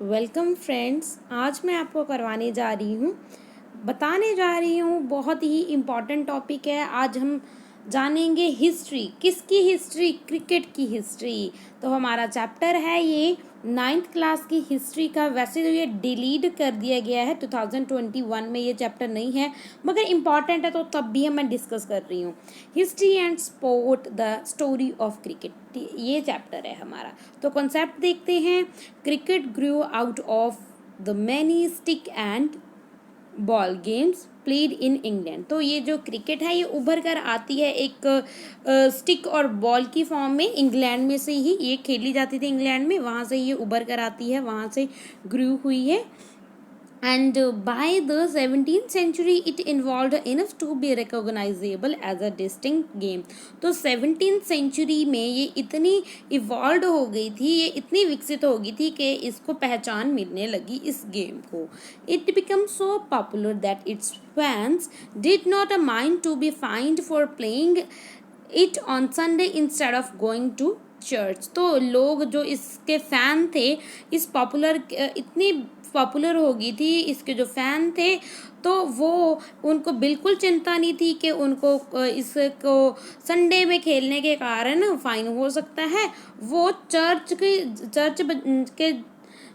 Welcome friends. आज मैं आपको बताने जा रही हूँ बहुत ही इम्पॉर्टेंट टॉपिक है। आज हम जानेंगे हिस्ट्री। किसकी हिस्ट्री? क्रिकेट की हिस्ट्री। तो हमारा चैप्टर है ये 9th क्लास की हिस्ट्री का। वैसे तो ये डिलीट कर दिया गया है 2021 में, ये चैप्टर नहीं है, मगर इम्पॉर्टेंट है तो तब भी मैं डिस्कस कर रही हूँ। History and sport, the story of cricket, ये चैप्टर है हमारा। तो कॉन्सेप्ट देखते हैं। Cricket Guru out of the many stick and ball games played in England. तो ये जो क्रिकेट है ये उभर कर आती है एक स्टिक और बॉल की फॉर्म में। इंग्लैंड में से ही ये खेली जाती थी, इंग्लैंड में, वहाँ से ये उभर कर आती है, वहाँ से ग्रू हुई है। And by the 17th century it evolved enough to be recognizable as a distinct game। तो 17th century में ये इतनी इवॉल्व हो गई थी, ये इतनी विकसित हो गई थी कि इसको पहचान मिलने लगी इस गेम को। It became so popular that its fans did not mind to be fined for playing it on Sunday instead of going to church. तो लोग जो इसके फ़ैन थे, इतनी पॉपुलर हो गई थी, इसके जो फ़ैन थे, तो वो उनको बिल्कुल चिंता नहीं थी कि उनको इसको संडे में खेलने के कारण फ़ाइन हो सकता है। वो चर्च के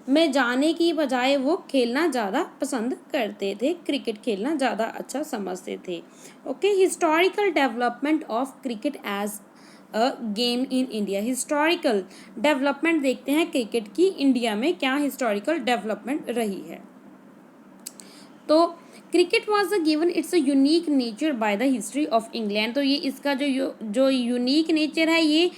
में जाने की बजाय वो खेलना ज़्यादा पसंद करते थे, क्रिकेट खेलना ज़्यादा अच्छा समझते थे। Okay, historical development of cricket as a game in India. Historical development देखते हैं क्रिकेट की इंडिया में क्या हिस्टोरिकल डेवलपमेंट रही है। तो cricket was a given it's a unique nature by the history of England. तो ये इसका जो यूनिक नेचर है ये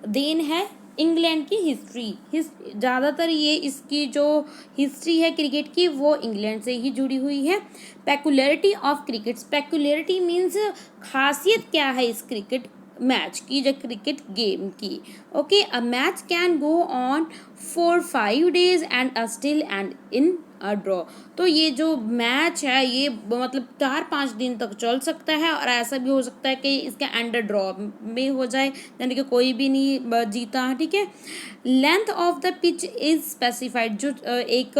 देन है इंग्लैंड की हिस्ट्री। ज़्यादातर ये इसकी जो हिस्ट्री है क्रिकेट की वो इंग्लैंड से ही जुड़ी हुई है। पेकुलरिटी ऑफ क्रिकेट। पेकुलरिटी मीन्स खासियत क्या है इस क्रिकेट मैच की, जो क्रिकेट गेम की। Okay, a match can go on for 5 days and a still and in a draw. तो ये जो मैच है ये मतलब 4-5 दिन तक चल सकता है, और ऐसा भी हो सकता है कि इसका एंड ड्रॉ में हो जाए, यानी कि कोई भी नहीं जीता। ठीक है। Length of the pitch is specified. जो एक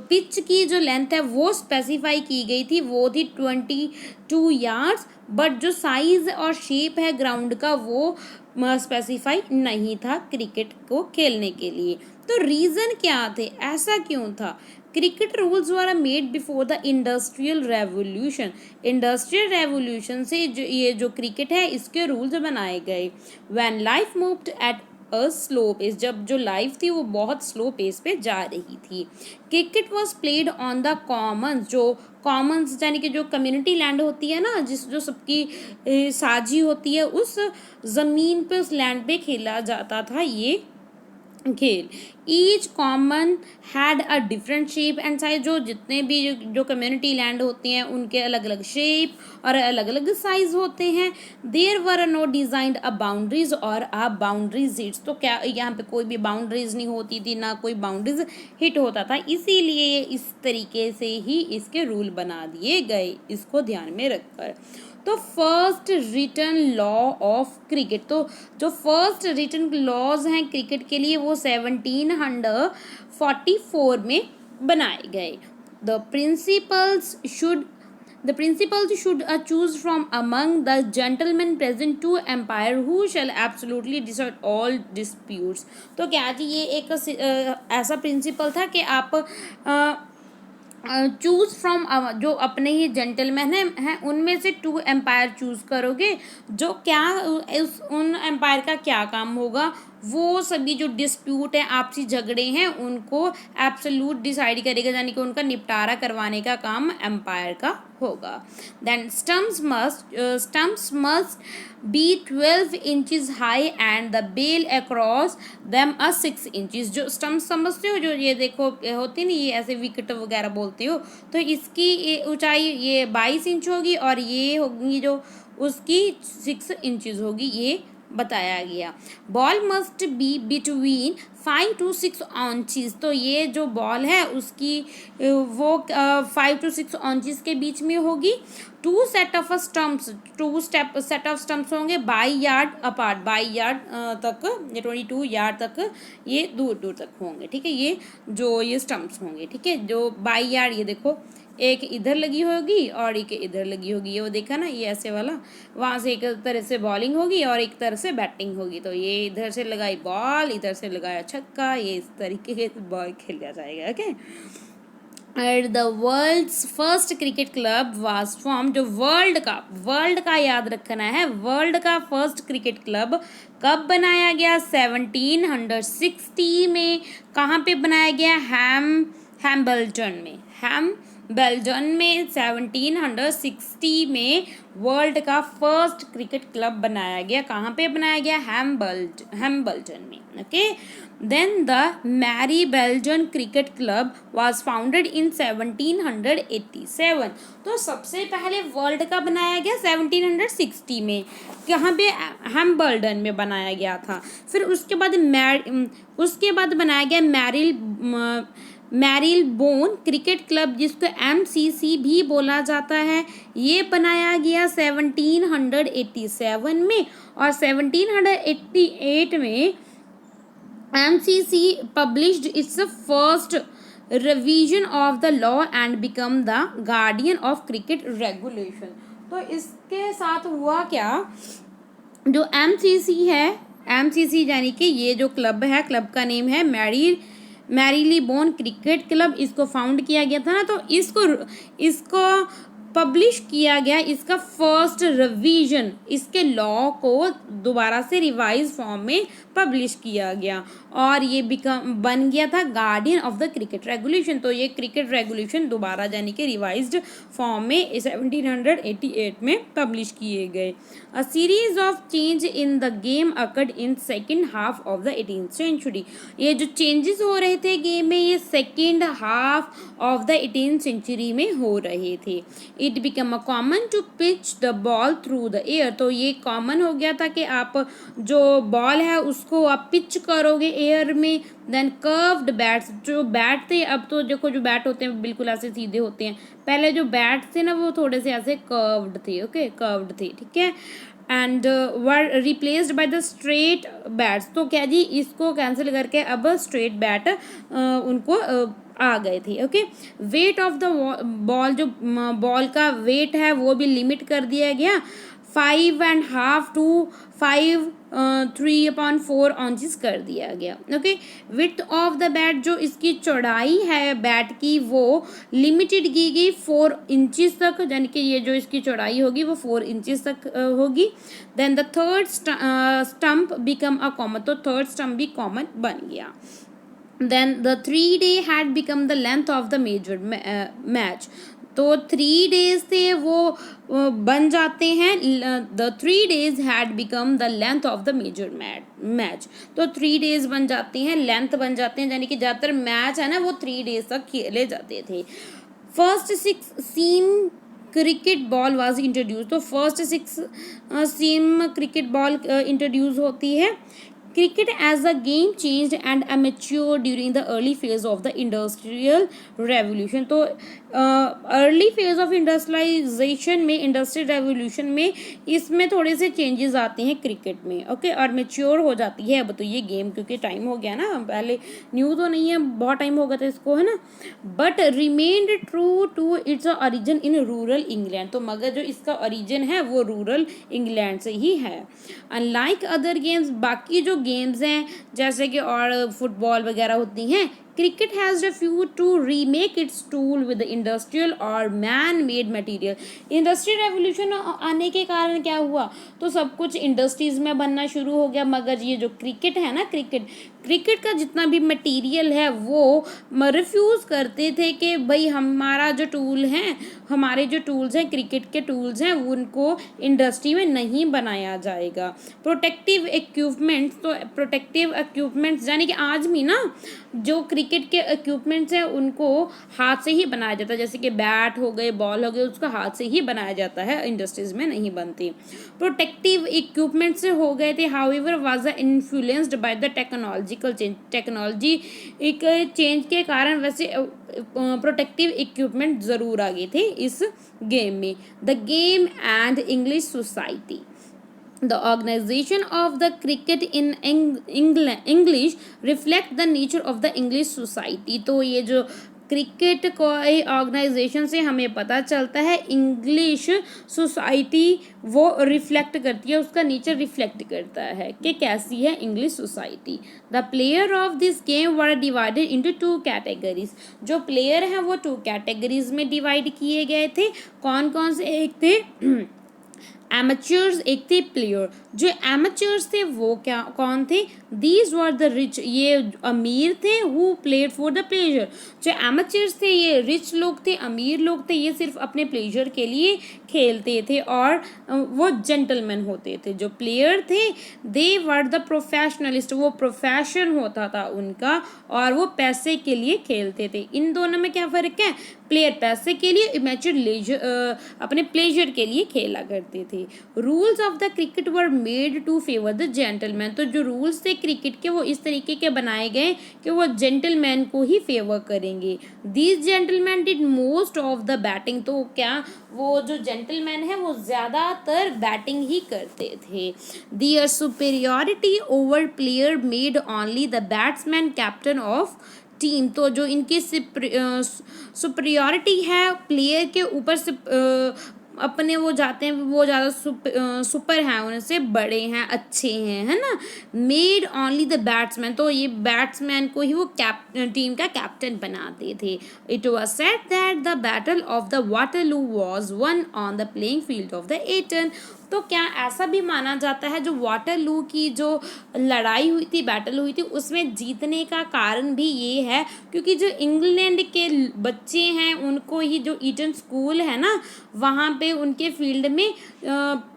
पिच की जो लेंथ है वो स्पेसिफाई की गई थी, वो थी 22 yards। बट जो साइज और शेप है ग्राउंड का वो स्पेसिफाई नहीं था क्रिकेट को खेलने के लिए। तो रीज़न क्या थे, ऐसा क्यों था? Cricket rules were made before the industrial revolution. Industrial revolution से ये जो क्रिकेट है इसके रूल्स बनाए गए। When life moved at a slow pace. जब जो लाइफ थी वो बहुत स्लो पेस पे जा रही थी। Cricket was played on the Commons. जो कॉमन्स यानी कि जो कम्युनिटी लैंड होती है ना, जो सबकी साझी होती है, उस ज़मीन पे, उस लैंड पे खेला जाता था ये खेल। Each common had a different shape and size. जो जितने भी जो कम्युनिटी लैंड होती हैं उनके अलग अलग शेप और अलग अलग साइज होते हैं। There were no designed a boundaries और अ बाउंड्रीज हिट्स। तो क्या यहाँ पे कोई भी बाउंड्रीज नहीं होती थी, ना कोई बाउंड्रीज हिट होता था, इसीलिए इस तरीके से ही इसके रूल बना दिए गए, इसको ध्यान में रखकर। तो first written law of cricket. तो जो फर्स्ट रिटन लॉज हैं क्रिकेट के लिए वो 1744 में बनाए गए। The principles should choose from among the gentlemen present to umpire who shall absolutely decide all disputes। तो क्या जी ये एक ऐसा प्रिंसिपल था कि आप चूज़ फ्रॉम, जो अपने ही जेंटलमैन हैं उनमें से 2 एम्पायर चूज़ करोगे, जो क्या उन एम्पायर का क्या काम होगा, वो सभी जो डिस्प्यूट है, आपसी झगड़े हैं, उनको एब्सोल्यूट डिसाइड करेगा, यानी कि उनका निपटारा करवाने का काम एम्पायर का होगा। Then stumps must be 12 inches high and the bail across them 6 inches। जो स्टम्प समझते हो, जो ये देखो होती नहीं, ये ऐसे विकेट वगैरह बोलते हो, तो इसकी ऊंचाई ये 22 इंच होगी और ये होगी जो उसकी 6 inches होगी, ये बताया गया। Ball must be between 5 to 6 inches. तो ये जो बॉल है उसकी वो 5 to 6 इंचेस के बीच में होगी। Two set of stumps, set of stumps होंगे बाई यार्ड अपार्ट, बाई यार्ड तक, ये 22 यार्ड तक ये दूर दूर तक होंगे, ठीक है। ये जो ये स्टम्प्स होंगे, ठीक है, जो बाई यार्ड, ये देखो एक इधर लगी होगी और एक इधर लगी होगी, ये वो देखा ना, ये ऐसे वाला, वहाँ से एक तरह से बॉलिंग होगी और एक तरह से बैटिंग होगी। तो ये इधर से लगाई बॉल, इधर से लगाया छक्का, ये इस तरीके के बॉल खेला जाएगा, okay. The world's first cricket club was form, जो वर्ल्ड का याद रखना है, वर्ल्ड का फर्स्ट क्रिकेट क्लब कब बनाया गया? 1760 में। कहाँ पे बनाया गया? हैम्बल्टन में 1760 में वर्ल्ड का फर्स्ट क्रिकेट क्लब बनाया गया। कहाँ पे बनाया गया? हैम्बल्टन में, okay. Then the Marylebone cricket club was founded in 1787। तो सबसे पहले वर्ल्ड का बनाया गया 1760 में, कहाँ पे? हैम्बल्टन में बनाया गया था। फिर उसके बाद बनाया गया मैरीलबोन क्रिकेट क्लब, जिसको MCC भी बोला जाता है। ये बनाया गया 1787 में, और 1788 में MCC published its first revision of the law and become the guardian of cricket regulation। तो इसके साथ हुआ क्या? जो MCC है, MCC यानी कि ये जो क्लब है, क्लब का नेम है मैरीलीबोन क्रिकेट क्लब, इसको फाउंड किया गया था ना, तो इसको पब्लिश किया गया, इसका फर्स्ट रिवीजन, इसके लॉ को दोबारा से रिवाइज फॉर्म में पब्लिश किया गया, और ये बन गया था guardian of the cricket regulation. तो ये क्रिकेट रेगुलेशन दोबारा यानी कि रिवाइज्ड फॉर्म में 1788 में पब्लिश किए गए। A series of change in the game occurred in second half of the 18th century. ये जो चेंजेस हो रहे थे गेम में, ये second half of the 18th century में हो रहे थे। It become a common to pitch the ball through the air. तो ये कॉमन हो गया था कि आप जो बॉल है उसको आप पिच करोगे एयर में। देन कर्व्ड बैट्स, जो बैट थे, अब तो देखो जो बैट होते हैं बिल्कुल ऐसे सीधे होते हैं, पहले जो बैट थे ना वो थोड़े से ऐसे कर्व्ड थे, ओके, कर्व्ड थे, ठीक है। And were replaced by the straight bats. तो क्या जी, इसको कैंसिल करके अब स्ट्रेट बैट उनको आ गए थे, okay. Weight of the ball, जो बॉल का वेट है वो भी लिमिट कर दिया गया, 5.5 to 3/4 ऑन्चेस कर दिया गया, okay. Width of the bat, जो इसकी चौड़ाई है बैट की, वो लिमिटेड की गई 4 इंचेस तक, यानी कि ये जो इसकी चौड़ाई होगी वो 4 इंचेस तक होगी। Then the third stump become a common, तो थर्ड स्टम्प भी कॉमन बन गया। Then the 3 day had become the length of the major match। तो 3 days थे वो बन जाते हैं, the 3 days had become the length of the major match। तो 3 days बन जाते हैं, लेंथ बन जाते हैं, यानी कि ज़्यादातर मैच है ना वो 3 days तक खेले जाते थे। First 6 seam cricket ball was introduce. तो first 6 seam cricket ball introduce होती है। Cricket as a game changed and matured during the early phase of the Industrial Revolution। तो अर्ली फेज ऑफ इंडस्ट्रियलाइजेशन में, industrial revolution में, इसमें थोड़े से changes आते हैं क्रिकेट में, ओके, और मेच्योर हो जाती है अब तो ये गेम, क्योंकि टाइम हो गया ना, पहले न्यू तो नहीं है, बहुत टाइम हो गया था इसको, है ना। But remained true to its origin in rural England. तो मगर जो इसका ओरिजिन है वो रूरल इंग्लैंड से ही है। अनलाइक अदर गेम्स, बाकी जो गेम्स हैं जैसे कि और फुटबॉल वगैरह होती हैं, cricket has refused to remake its tool with the industrial or man-made material। Industrial revolution आने के कारण क्या हुआ, तो सब कुछ इंडस्ट्रीज में बनना शुरू हो गया, मगर ये जो क्रिकेट है ना, क्रिकेट का जितना भी मटेरियल है वो रिफ्यूज़ करते थे कि भाई हमारा जो टूल है, हमारे जो टूल्स हैं, क्रिकेट के टूल्स हैं, उनको इंडस्ट्री में नहीं बनाया जाएगा। प्रोटेक्टिव इक्विपमेंट्स, तो प्रोटेक्टिव इक्विपमेंट्स यानी कि आज भी ना जो क्रिकेट क्रिकेट के इक्विपमेंट्स हैं उनको हाथ से ही बनाया जाता है, जैसे कि बैट हो गए, बॉल हो गए, उसको हाथ से ही बनाया जाता है, इंडस्ट्रीज में नहीं बनती। प्रोटेक्टिव इक्विपमेंट्स हो गए थे, however was influenced by the technological change, technology एक चेंज के कारण वैसे प्रोटेक्टिव इक्विपमेंट ज़रूर आ गए थे इस गेम में। The game and English society, the organization of the cricket in English reflect the nature of the English society। तो ये जो क्रिकेट को ऑर्गेनाइजेशन से हमें पता चलता है इंग्लिश सोसाइटी वो रिफ्लेक्ट करती है, उसका नेचर रिफ्लेक्ट करता है कि कैसी है English society. The player of this game were divided into 2 categories, जो प्लेयर हैं वो 2 कैटेगरीज में डिवाइड किए गए थे। कौन कौन से? एक थे एमेच्योर्स, एक थे प्लेयर। जो एमेच्योर्स थे वो क्या कौन थे? दीज वर द रिच, ये अमीर थे, who played for the pleasure. जो एमेच्योर्स थे ये रिच लोग थे, अमीर लोग थे, ये सिर्फ अपने प्लेजर के लिए खेलते थे और वो जेंटलमैन होते थे। जो प्लेयर थे दे वर द प्रोफेशनलिस्ट, वो प्रोफेशन होता था उनका और वो पैसे के लिए खेलते थे। इन दोनों में क्या फ़र्क है? प्लेयर पैसे के लिए, इमेच्योर लेजर अपने प्लेजर के लिए खेला करते थे। Rules of the cricket were made to favour the gentleman, तो जो रूल्स थे क्रिकेट के वो इस तरीके के बनाए गए कि वो जेंटलमैन को ही फेवर करेंगे। These gentleman did most of the batting, तो क्या वो जो जेंटलमैन है वो ज़्यादातर बैटिंग ही करते थे। Their superiority over player made only the batsman captain of team, तो जो इनकी सुपरियॉरिटी है प्लेयर के ऊपर से अपने वो जाते हैं, वो ज़्यादा सुपर हैं, उनसे बड़े हैं, अच्छे हैं, है ना। मेड ओनली द बैट्समैन, तो ये बैट्समैन को ही वो टीम का कैप्टन बनाते थे। It was said that the battle of the Waterloo was one on the playing field of the Eton, तो क्या ऐसा भी माना जाता है जो वाटरलू की जो लड़ाई हुई थी, बैटल हुई थी, उसमें जीतने का कारण भी ये है क्योंकि जो इंग्लैंड के बच्चे हैं उनको ही जो ईटन स्कूल है ना वहाँ पे उनके फील्ड में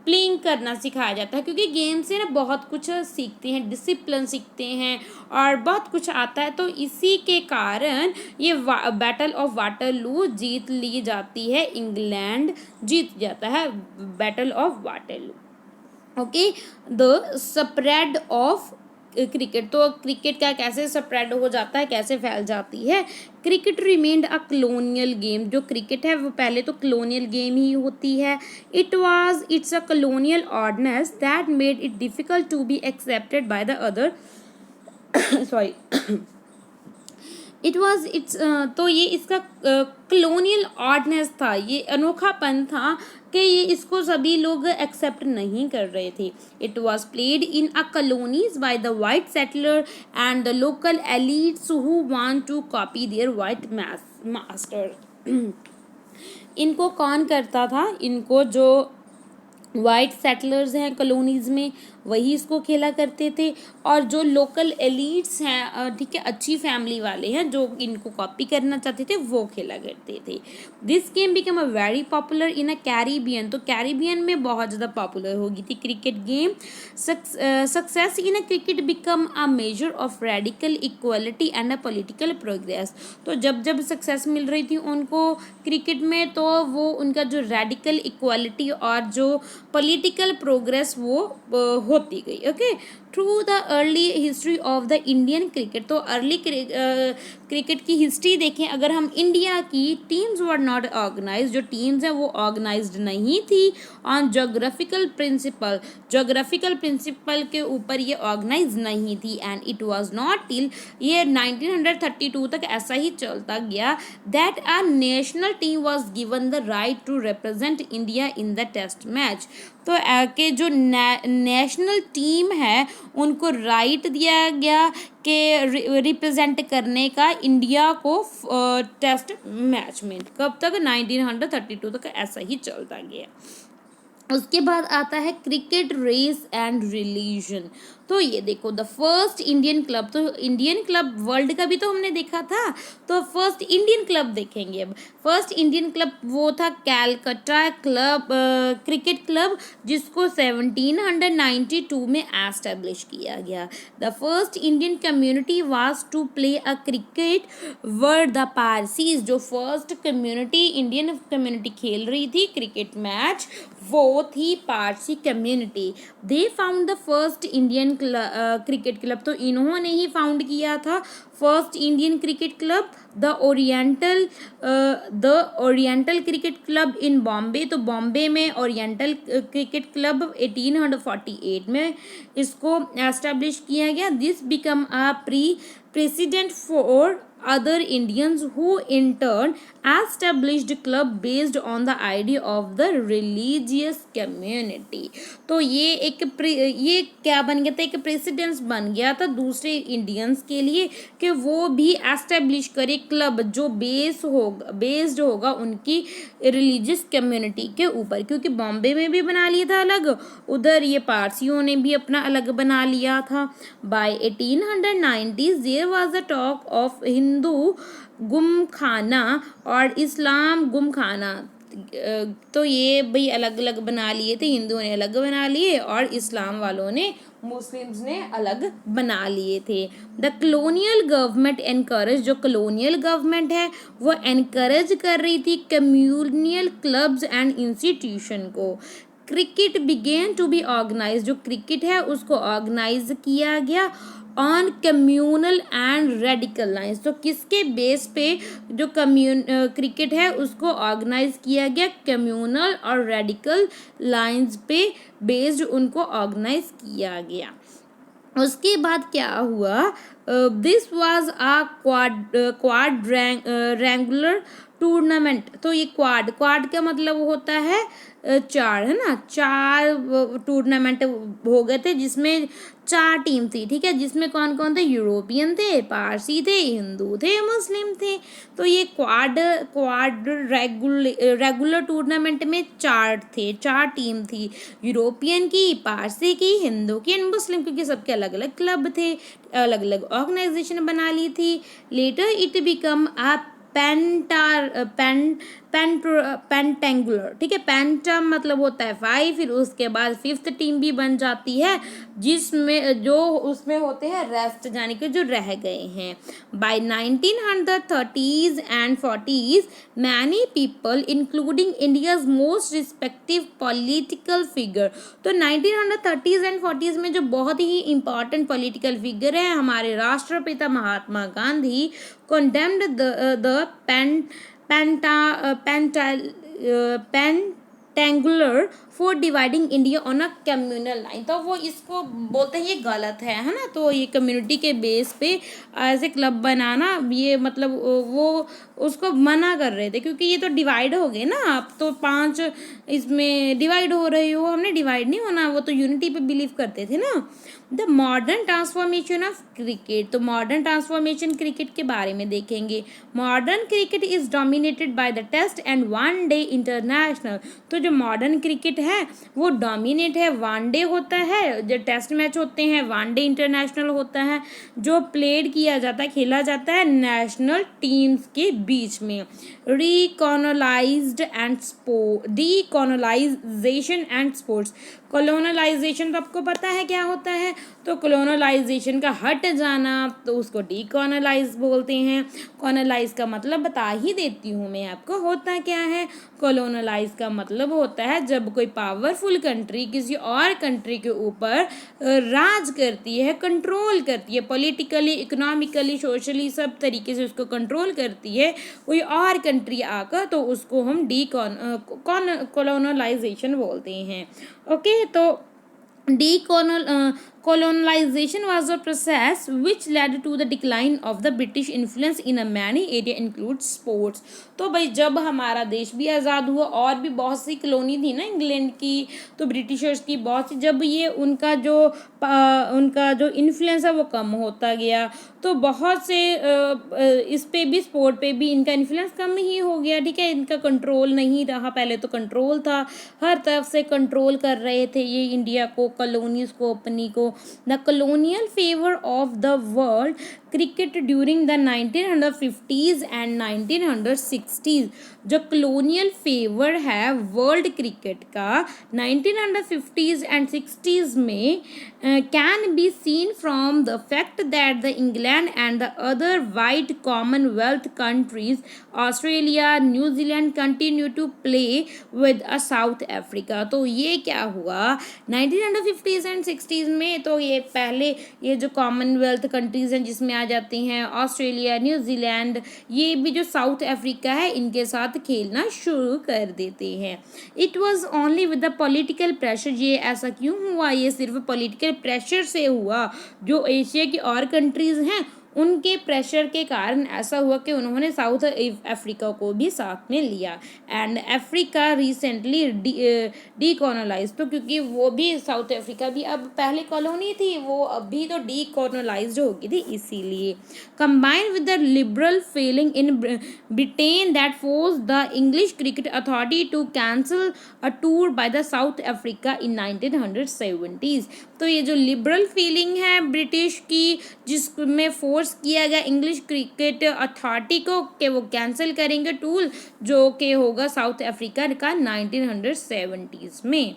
प्लेइंग करना सिखाया जाता है, क्योंकि गेम से ना बहुत कुछ सीखते हैं, डिसिप्लिन सीखते हैं और बहुत कुछ आता है। तो इसी के कारण ये बैटल ऑफ वाटरलू जीत ली जाती है, इंग्लैंड जीत जाता है battle of Waterloo. Okay, the spread of cricket, तो क्रिकेट का कैसे स्प्रेड हो जाता है, कैसे फैल जाती है। Cricket remained a colonial game, जो क्रिकेट है वो पहले तो कलोनियल गेम ही होती है। It's a colonial ordinance that made it difficult to be accepted by the other sorry तो ये इसका कलोनियल ऑर्डिनेंस था, ये अनोखापन था कि ये इसको सभी लोग एक्सेप्ट नहीं कर रहे थे। It was played in a colonies by the white settler and the local elites who want to copy their white master. इनको कौन करता था? इनको जो वाइट सेटलर्स हैं कॉलोनीज़ में वही इसको खेला करते थे, और जो लोकल एलिट्स हैं, ठीक है, अच्छी फैमिली वाले हैं जो इनको कॉपी करना चाहते थे वो खेला करते थे। This game become a very popular in a Caribbean, तो कैरिबियन में बहुत ज़्यादा पॉपुलर होगी थी cricket game. Success in a cricket become a measure of radical equality and a political progress, तो जब जब सक्सेस मिल रही थी उनको क्रिकेट में तो वो उनका जो रेडिकल इक्वलिटी और जो पॉलिटिकल प्रोग्रेस वो होती गई। Okay, through the early history of the Indian cricket, तो अर्ली क्रिकेट की हिस्ट्री देखें अगर हम इंडिया की, टीम्स वर नॉट ऑर्गेनाइज, जो टीम्स हैं वो ऑर्गेनाइज्ड नहीं थी ऑन जोग्राफिकल प्रिंसिपल के ऊपर ये ऑर्गेनाइज नहीं थी। And it was not till ये 1932 तक ऐसा ही चलता गया that a national team was given the right to represent India in the test match, तो के जो नेशनल टीम है उनको राइट दिया गया कि रिप्रेजेंट करने का इंडिया को टेस्ट मैच में। कब तक? 1932 तक ऐसा ही चलता गया। उसके बाद आता है क्रिकेट, रेस एंड रिलीजन, तो ये देखो द फर्स्ट इंडियन क्लब, तो इंडियन क्लब वर्ल्ड का भी तो हमने देखा था, तो फर्स्ट इंडियन क्लब देखेंगे अब। फर्स्ट इंडियन क्लब वो था कैलकटा क्लब क्रिकेट क्लब, जिसको 1792 में एस्टेब्लिश किया गया। The first Indian community was to play a cricket were the Parsis, जो फर्स्ट कम्युनिटी इंडियन कम्युनिटी खेल रही थी क्रिकेट मैच वो थी Parsi community. They found the first Indian cricket club, तो इन्होंने ही फाउंड किया था first Indian cricket club. The oriental cricket club in Bombay, तो बॉम्बे में ओरिएंटल क्रिकेट क्लब 1848 में इसको एस्टेब्लिश किया गया। This become a president for other Indians who in turn established club based on the idea of the religious community। तो ये क्या बन गया था, एक प्रेसिडेंस बन गया था दूसरे इंडियंस के लिए कि वो भी एस्टेब्लिश करे क्लब जो बेस्ड होगा उनकी रिलीजियस कम्युनिटी के ऊपर, क्योंकि बॉम्बे में भी बना लिया था अलग, उधर ये पारसियों ने भी अपना अलग बना लिया था। By 1890s there was a talk of Hindu gymkhana और इस्लाम गुमखाना। तो ये भाई अलग अलग बना लिए थे, हिंदुओं ने अलग बना लिए और इस्लाम वालों ने मुस्लिम्स ने अलग बना लिए थे। द कलोनियल गवर्नमेंट एनकरेज, जो कलोनियल गवर्नमेंट है वो एनकरेज कर रही थी कम्युनियल क्लब्स एंड इंस्टीट्यूशन को। Cricket began to be organise, जो क्रिकेट है उसको ऑर्गेनाइज किया गया on communal and radical lines, तो किसके बेस पे जो क्रिकेट है उसको ऑर्गेनाइज किया गया कम्यूनल और रेडिकल लाइन्स पे बेस्ड उनको ऑर्गेनाइज किया गया। उसके बाद क्या हुआ, this was a quadrangular tournament, तो ये क्वाड का मतलब होता है चार, है ना, चार टूर्नामेंट हो गए थे जिसमें 4 टीम थी, ठीक है, जिसमें कौन कौन थे, यूरोपियन थे, पारसी थे, हिंदू थे, मुस्लिम थे। तो ये क्वाड रेगुलर टूर्नामेंट में 4 टीम थी, यूरोपियन की, पारसी की, हिंदू की एंड मुस्लिम, क्योंकि सबके अलग अलग क्लब थे, अलग अलग ऑर्गेनाइजेशन बना ली थी। Letter it become a pentangular, ठीक है, पेंटा मतलब होता है 5, फिर उसके बाद 5th टीम भी बन जाती है जिसमें जो उसमें होते हैं रेस्ट, यानी कि जो रह गए हैं। By 1930s and 40s many people including India's most respective political figure, तो 1930s एंड 40s में जो बहुत ही इंपॉर्टेंट पॉलिटिकल फिगर है हमारे राष्ट्रपिता Mahatma Gandhi condemned the pentangular for dividing India on a communal line, तो वो इसको बोलते हैं ये गलत है ना, तो ये कम्युनिटी के बेस पे ऐसे क्लब बनाना ये मतलब वो उसको मना कर रहे थे, क्योंकि ये तो डिवाइड हो गए ना, आप तो 5 इसमें डिवाइड हो रहे हो, हमने डिवाइड नहीं होना, वो तो यूनिटी पे बिलीव करते थे ना। The modern transformation of cricket, तो मॉडर्न ट्रांसफॉर्मेशन क्रिकेट के बारे में देखेंगे। Modern cricket is dominated by the test and one day international, तो जो मॉडर्न क्रिकेट है वो डोमिनेट है, वन डे होता है, जो टेस्ट मैच होते हैं वन डे इंटरनेशनल होता है, जो प्लेड किया जाता है, खेला जाता है नेशनल टीम्स के बीच में। डीकोलोनाइजेशन एंड स्पोर्ट्स, कॉलोनलाइजेशन तो आपको पता है क्या होता है, तो कॉलोनलाइजेशन का हट जाना तो उसको डीकॉलोनाइज बोलते हैं। कॉलोनाइज का मतलब बता ही देती हूँ मैं आपको, होता क्या है, कॉलोनलाइज का मतलब होता है जब कोई पावरफुल कंट्री किसी और कंट्री के ऊपर राज करती है, कंट्रोल करती है, पॉलिटिकली, इकोनॉमिकली, सोशली सब तरीके से उसको कंट्रोल करती है कोई और कंट्री आकर, तो उसको हम कॉलोनलाइजेशन बोलते हैं। ओके, तो colonization was a process which led to the decline of the British influence in a many area includes sports। तो भाई जब हमारा देश भी आज़ाद हुआ और भी बहुत सी कॉलोनी थी ना इंग्लैंड की, तो ब्रिटिशर्स की बहुत सी, जब ये उनका जो इन्फ्लुएंस है वो कम होता गया, तो बहुत से इस पे भी, स्पोर्ट पे भी इनका इन्फ्लुएंस कम ही हो गया, ठीक है, इनका कंट्रोल नहीं रहा, पहले तो कंट्रोल था, हर तरफ से कंट्रोल कर रहे थे ये इंडिया को, कॉलोनीज को अपनी को, the colonial favour of the world cricket during the 1950s and 1960s। जो कॉलोनियल फेवर है वर्ल्ड क्रिकेट का 1950s एंड 60s में can be seen from the fact that the England and the other white commonwealth countries Australia New Zealand continue to play with a South Africa. तो ये क्या हुआ 1950s and 60s में, तो ये पहले ये जो कॉमनवेल्थ कंट्रीज हैं जिसमें आ जाती हैं ऑस्ट्रेलिया न्यूजीलैंड, ये भी जो साउथ अफ्रीका है इनके साथ खेलना शुरू कर देते हैं। It was only with the political pressure. ये ऐसा क्यों हुआ? ये सिर्फ पॉलिटिकल प्रेशर से हुआ। जो एशिया की और कंट्रीज हैं उनके प्रेशर के कारण ऐसा हुआ कि उन्होंने साउथ अफ्रीका को भी साथ में लिया। एंड अफ्रीका रिसेंटली डीकोलोनाइज, तो क्योंकि वो भी साउथ अफ्रीका भी अब पहले कॉलोनी थी, वो अभी तो डीकोलोनाइज्ड हो गई थी, इसीलिए। Combine with the liberal feeling in Britain that force the English cricket authority to cancel a tour by the south Africa in 1970s। तो ये जो लिबरल फीलिंग है ब्रिटिश की, जिसमें फोर्स किया गया इंग्लिश क्रिकेट अथॉरिटी को कि वो कैंसिल करेंगे टूर, जो कि होगा साउथ अफ्रीका का 1970s में।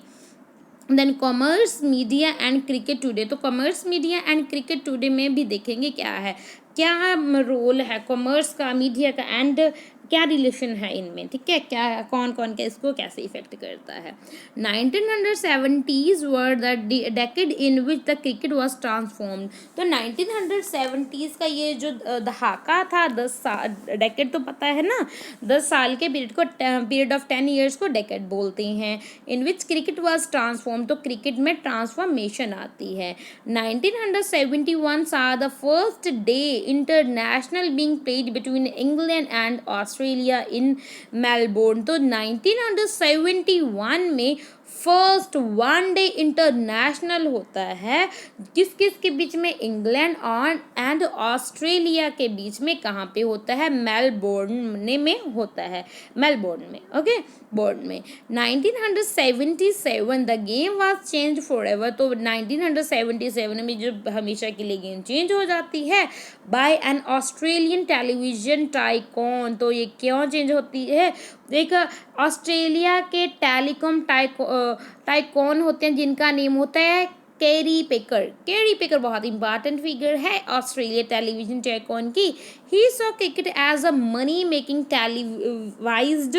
Then commerce media and cricket today. तो commerce media and cricket today में भी देखेंगे क्या रोल है कॉमर्स का, मीडिया का, एंड क्या रिलेशन है इनमें, ठीक है, क्या कौन कौन का इसको कैसे इफेक्ट करता है। 1970s were the decade in which the cricket was transformed. तो 1970s का ये जो दहाका था, 10 साल, डेकेड तो पता है ना, 10 साल के पीरियड ऑफ 10 ईयर्स को डेकेड बोलते हैं। इन विच क्रिकेट वॉज ट्रांसफॉर्म, तो क्रिकेट में ट्रांसफॉर्मेशन आती है। 1971 सा the first day international being played between England and Australia in Melbourne. तो 1971 में फर्स्ट वन डे इंटरनेशनल होता है किस किस के बीच में, इंग्लैंड और एंड ऑस्ट्रेलिया के बीच में। कहाँ पे होता है? मेलबोर्न में होता है, मेलबोर्न में, ओके, बोर्न में। 1977 the game was change for ever. तो 1977 में जो हमेशा के लिए गेम चेंज हो जाती है by an Australian television tycoon. तो ये क्यों चेंज होती है? एक ऑस्ट्रेलिया के टेलीकॉम टाइकॉन होते हैं जिनका नेम होता है कैरी पेकर। कैरी पेकर बहुत इंपॉर्टेंट फिगर है ऑस्ट्रेलिया टेलीविजन टाइकॉन की। He saw cricket as a money making televised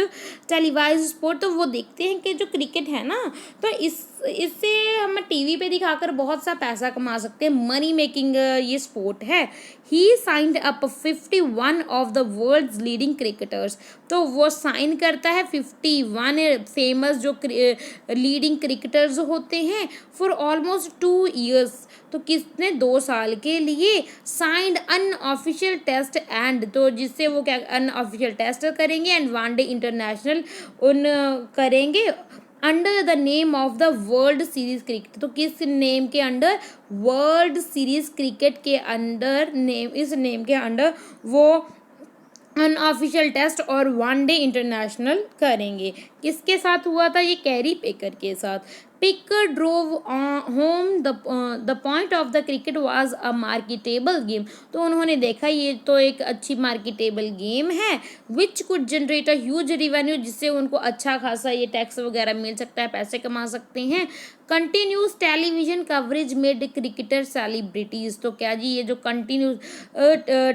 sport. तो वो देखते हैं कि जो क्रिकेट है ना, तो इससे हम टीवी पे दिखाकर बहुत सा पैसा कमा सकते हैं, मनी मेकिंग ये स्पोर्ट है। He signed up 51 of the world's leading cricketers. तो वो साइन करता है 51 फेमस जो लीडिंग क्रिकेटर्स होते हैं फॉर ऑलमोस्ट 2 years। तो किसने? 2 साल के लिए। साइंड अनऑफिशियल टेस्ट एंड, तो जिससे वो क्या अनऑफिशियल टेस्ट करेंगे एंड वनडे इंटरनेशनल करेंगे under the name of the world series cricket. तो किस नेम के अंडर? वर्ल्ड सीरीज क्रिकेट के अंडर नेम, इस नेम के अंडर वो अनऑफिशियल टेस्ट और वनडे इंटरनेशनल करेंगे। किसके साथ हुआ था? ये कैरी पेकर के साथ। Picker drove home the point of the cricket was a marketable game. तो उन्होंने देखा ये तो एक अच्छी मार्केटेबल गेम है which could generate a huge revenue, जिससे उनको अच्छा खासा ये टैक्स वगैरह मिल सकता है, पैसे कमा सकते हैं। Continuous television coverage made cricketer celebrities. तो क्या जी, ये जो कंटिन्यूस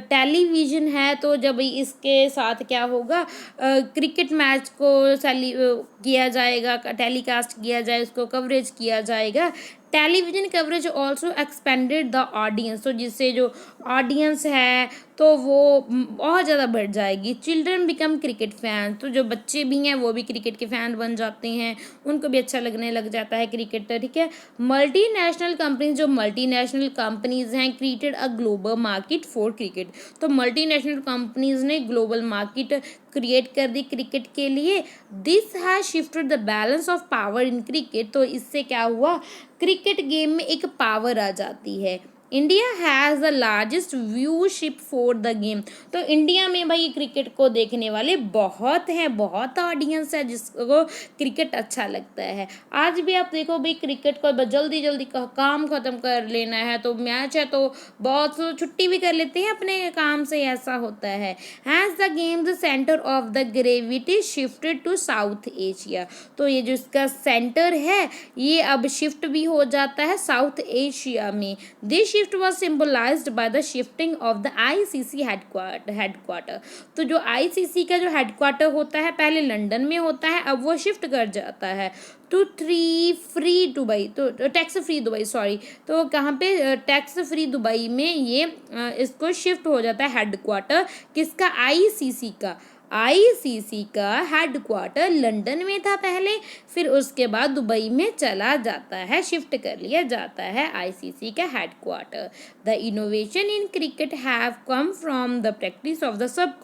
टेलीविजन है, तो जब इसके साथ क्या होगा, क्रिकेट मैच को किया जाएगा, टेलीकास्ट किया जाए, उसको कवरेज किया जाएगा। Television coverage also expanded the audience. तो जिससे जो ऑडियंस है तो वो बहुत ज़्यादा बढ़ जाएगी। Children become cricket fan. तो जो बच्चे भी हैं वो भी क्रिकेट के फैन बन जाते हैं, उनको भी अच्छा लगने लग जाता है क्रिकेट, ठीक है। मल्टी नेशनल कंपनीज, जो मल्टी नेशनल कंपनीज हैं, created a global market for cricket. तो मल्टी नेशनल कंपनीज ने ग्लोबल मार्केट क्रिएट कर दी क्रिकेट के लिए। This has shifted the balance of power in cricket. तो इससे क्या हुआ, क्रिकेट गेम में एक पावर आ जाती है। India has the largest viewership for the game. तो इंडिया में भाई क्रिकेट को देखने वाले बहुत हैं, बहुत ऑडियंस है जिसको क्रिकेट अच्छा लगता है। आज भी आप देखो भाई क्रिकेट को जल्दी जल्दी काम ख़त्म कर लेना है तो मैच है तो बहुत छुट्टी भी कर लेते हैं अपने काम से, ऐसा होता है। Has the game the centre of the gravity shifted to South Asia. तो ये जो इसका सेंटर है ये अब शिफ्ट भी हो जाता है साउथ एशिया में। This shift was symbolised by the shifting of the ICC headquarter. तो जो आईसीसी का जो हेडक्वार्टर होता है पहले लंदन में होता है, अब वो शिफ्ट कर जाता है टू फ्री दुबई, तो टैक्स फ्री दुबई, सॉरी, तो कहाँ पे टैक्स फ्री दुबई में ये इसको शिफ्ट हो जाता है हेडक्वार्टर किसका, आईसीसी का हेडक्वार्टर लंदन में था पहले, फिर उसके बाद दुबई में चला जाता है, शिफ्ट कर लिया जाता है आईसीसी का headquarter. The innovation in cricket have come from the practice of the सब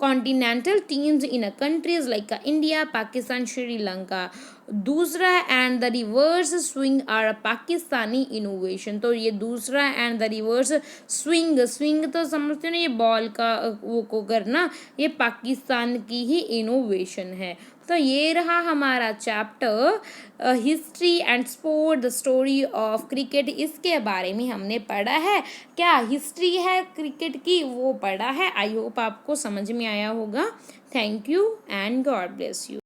continental teams in countries like India, Pakistan, Sri Lanka. Doosra and the reverse swing are Pakistani innovation. तो ये दूसरा एंड द रिवर्स स्विंग तो समझते हो ना, ये बॉल का वो को करना, ये पाकिस्तान की ही इनोवेशन है। तो ये रहा हमारा chapter history and sport the story of cricket. इसके बारे में हमने पढ़ा है, क्या हिस्ट्री है क्रिकेट की वो पढ़ा है। आई होप आपको समझ में आया होगा। Thank you and God bless you.